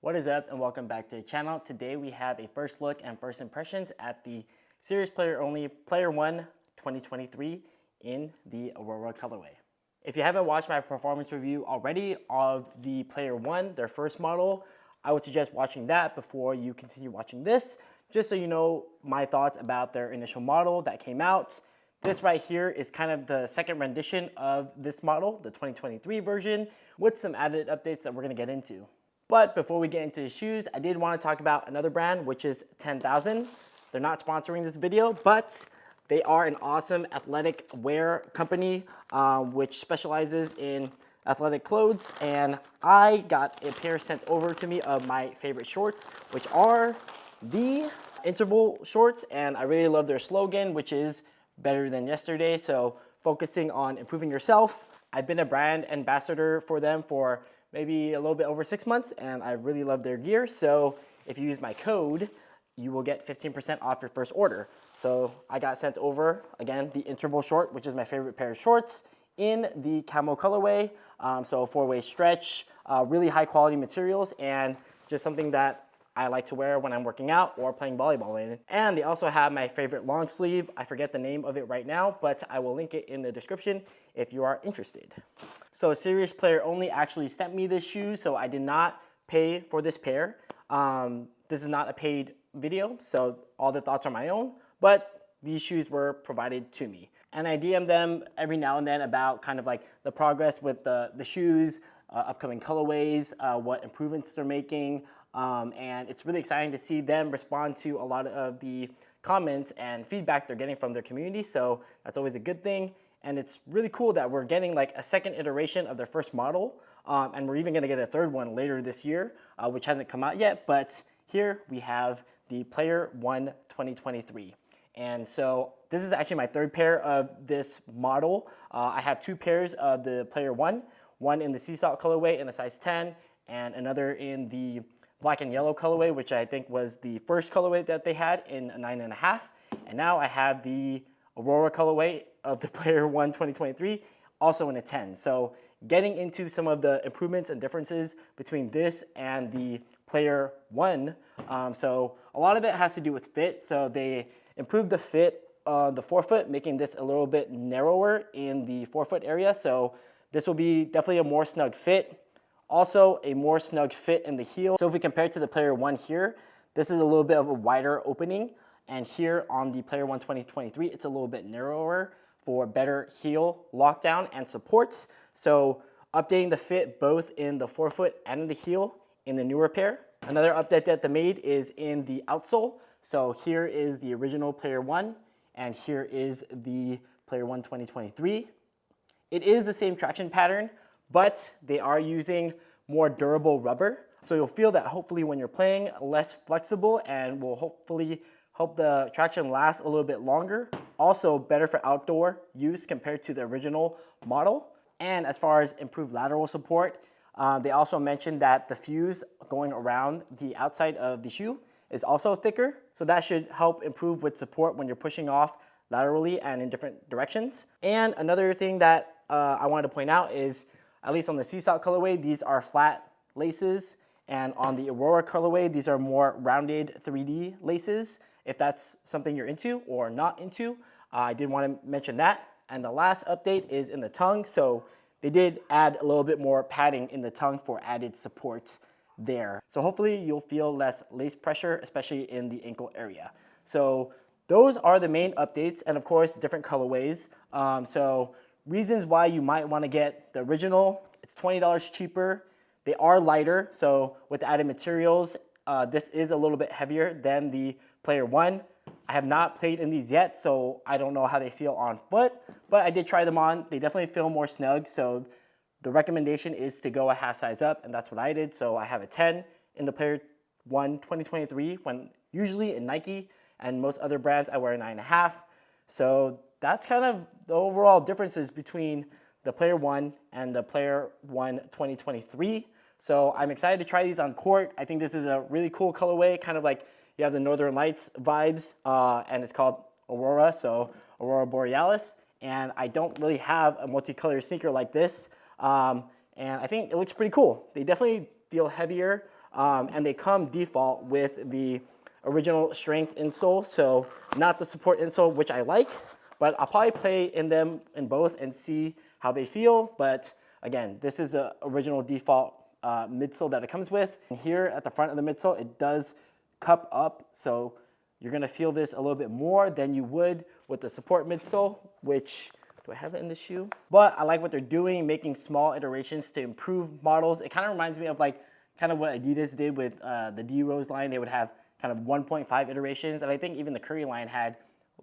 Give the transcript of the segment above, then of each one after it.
What is up, and welcome back to the channel. Today we have a first look and first impressions at the Serious Player Only Player 1 2023 in the Aurora colorway. If you haven't watched my performance review already of the Player 1, their first model, I would suggest watching that before you continue watching this, just so you know my thoughts about their initial model that came out. This right here is kind of the second rendition of this model, the 2023 version, with some added updates that we're gonna get into. But before we get into the shoes, I did want to talk about another brand, which is 10,000. They're not sponsoring this video, but they are an awesome athletic wear company, which specializes in athletic clothes. And I got a pair sent over to me of my favorite shorts, which are the interval shorts. And I really love their slogan, which is better than yesterday. So focusing on improving yourself. I've been a brand ambassador for them for maybe a little bit over 6 months, and I really love their gear. So if you use my code, you will get 15% off your first order. So I got sent over, again, the interval short, which is my favorite pair of shorts, in the camo colorway. So 4-way stretch, really high quality materials, and just something that I like to wear when I'm working out or playing volleyball in. And they also have my favorite long sleeve. I forget the name of it right now, but I will link it in the description if you are interested. So Serious Player Only actually sent me this shoe, so I did not pay for this pair. This is not a paid video, so all the thoughts are my own, but these shoes were provided to me. And I DM them every now and then about kind of like the progress with the shoes, upcoming colorways, what improvements they're making, and it's really exciting to see them respond to a lot of the comments and feedback they're getting from their community, so that's always a good thing. And it's really cool that we're getting like a second iteration of their first model, and we're even gonna get a third one later this year, which hasn't come out yet, but here we have the Player 1 2023. And so this is actually my third pair of this model. I have two pairs of the Player 1, one in the sea salt colorway in a size 10, and another in the black and yellow colorway, which I think was the first colorway that they had in a 9.5. And now I have the Aurora colorway of the Player 1 2023, also in a 10. So getting into some of the improvements and differences between this and the Player 1. So a lot of it has to do with fit. So they improved the fit on the forefoot, making this a little bit narrower in the forefoot area. So this will be definitely a more snug fit. Also a more snug fit in the heel. So if we compare it to the Player 1 here, this is a little bit of a wider opening. And here on the Player 1 2023, it's a little bit narrower for better heel lockdown and support. So updating the fit both in the forefoot and in the heel in the newer pair. Another update that they made is in the outsole. So here is the original Player 1, and here is the Player 1 2023. It is the same traction pattern, but they are using more durable rubber. So you'll feel that hopefully when you're playing, less flexible, and will hopefully help the traction last a little bit longer. Also better for outdoor use compared to the original model. And as far as improved lateral support, they also mentioned that the fuse going around the outside of the shoe is also thicker. So that should help improve with support when you're pushing off laterally and in different directions. And another thing that I wanted to point out is, at least on the sea salt colorway, these are flat laces. And on the Aurora colorway, these are more rounded 3D laces. If that's something you're into or not into, I did want to mention that. And the last update is in the tongue. So they did add a little bit more padding in the tongue for added support there. So hopefully you'll feel less lace pressure, especially in the ankle area. So those are the main updates, and of course, different colorways. So reasons why you might want to get the original: it's $20 cheaper. They are lighter, so with the added materials, this is a little bit heavier than the Player 1. I have not played in these yet, so I don't know how they feel on foot, but I did try them on. They definitely feel more snug, so the recommendation is to go a half size up, and that's what I did. So I have a 10 in the Player 1 2023, when usually in Nike and most other brands I wear a 9.5. So that's kind of the overall differences between the Player 1 and the Player 1 2023. So I'm excited to try these on court. I think this is a really cool colorway, kind of like you have the Northern Lights vibes, and it's called Aurora, so Aurora Borealis. And I don't really have a multicolored sneaker like this, and I think it looks pretty cool. They definitely feel heavier and they come default with the original strength insole, so not the support insole, which I like, but I'll probably play in them in both and see how they feel. But again, this is the original default midsole that it comes with. And here at the front of the midsole, it does cup up, so you're gonna feel this a little bit more than you would with the support midsole, which, do I have it in the shoe? But I like what they're doing, making small iterations to improve models. It kind of reminds me of like kind of what Adidas did with the D-Rose line. They would have kind of 1.5 iterations, and I think even the Curry line had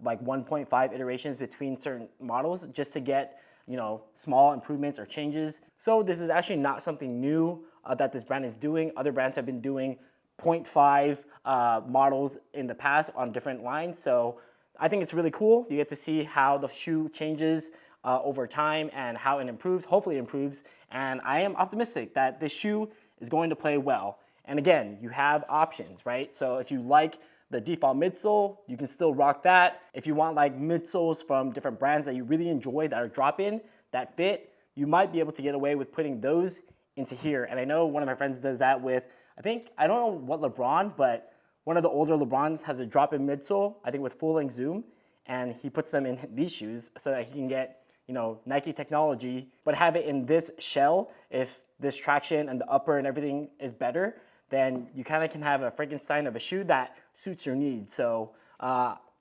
like 1.5 iterations between certain models just to get, you know, small improvements or changes. So this is actually not something new that this brand is doing. Other brands have been doing 0.5 models in the past on different lines. So I think it's really cool. You get to see how the shoe changes over time and how it improves, hopefully it improves. And I am optimistic that this shoe is going to play well. And again, you have options, right? So if you like the default midsole, you can still rock that. If you want like midsoles from different brands that you really enjoy that are drop-in, that fit, you might be able to get away with putting those into here. And I know one of my friends does that with, I don't know what LeBron, but one of the older LeBrons has a drop-in midsole, I think with full-length zoom, and he puts them in these shoes so that he can get, you know, Nike technology, but have it in this shell. If this traction and the upper and everything is better, then you kind of can have a Frankenstein of a shoe that suits your needs. So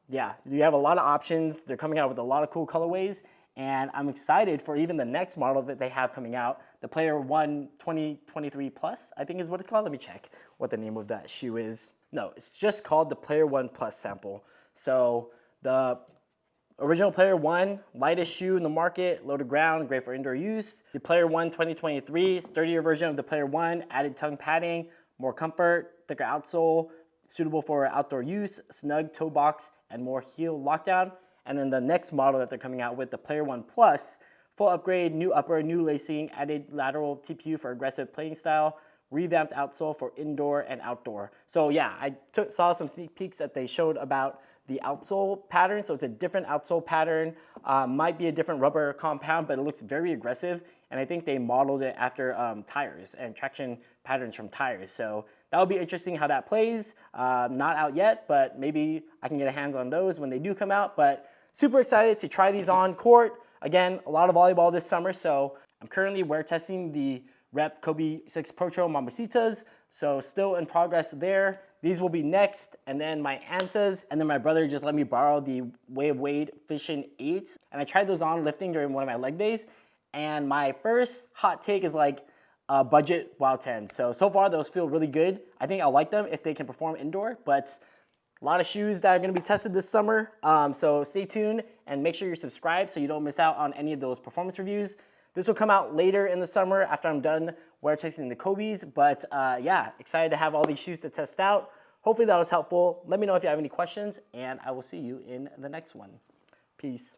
yeah, you have a lot of options. They're coming out with a lot of cool colorways, and I'm excited for even the next model that they have coming out, the Player 1 2023 Plus, I think is what it's called. Let me check what the name of that shoe is. No, it's just called the Player 1 Plus sample. So the original Player 1, lightest shoe in the market, low to ground, great for indoor use. The Player 1 2023, sturdier version of the Player 1, added tongue padding, more comfort, thicker outsole, suitable for outdoor use, snug toe box, and more heel lockdown. And then the next model that they're coming out with, the Player 1 Plus, full upgrade, new upper, new lacing, added lateral TPU for aggressive playing style, revamped outsole for indoor and outdoor. So yeah, I saw some sneak peeks that they showed about the outsole pattern. So it's a different outsole pattern, might be a different rubber compound, but it looks very aggressive. And I think they modeled it after tires and traction patterns from tires. So that'll be interesting how that plays. Not out yet, but maybe I can get a hands on those when they do come out. But super excited to try these on court. Again, a lot of volleyball this summer. So I'm currently wear testing the Rep Kobe 6 Pro Mamacitas. So still in progress there. These will be next, and then my Antas, and then my brother just let me borrow the Way of Wade Fission 8s, and I tried those on lifting during one of my leg days, and my first hot take is like a budget WOW 10. So far those feel really good. I think I'll like them if they can perform indoor, but a lot of shoes that are gonna be tested this summer. So stay tuned and make sure you're subscribed so you don't miss out on any of those performance reviews. This will come out later in the summer after I'm done wear testing the Kobe's, but yeah, excited to have all these shoes to test out. Hopefully that was helpful. Let me know if you have any questions, and I will see you in the next one. Peace.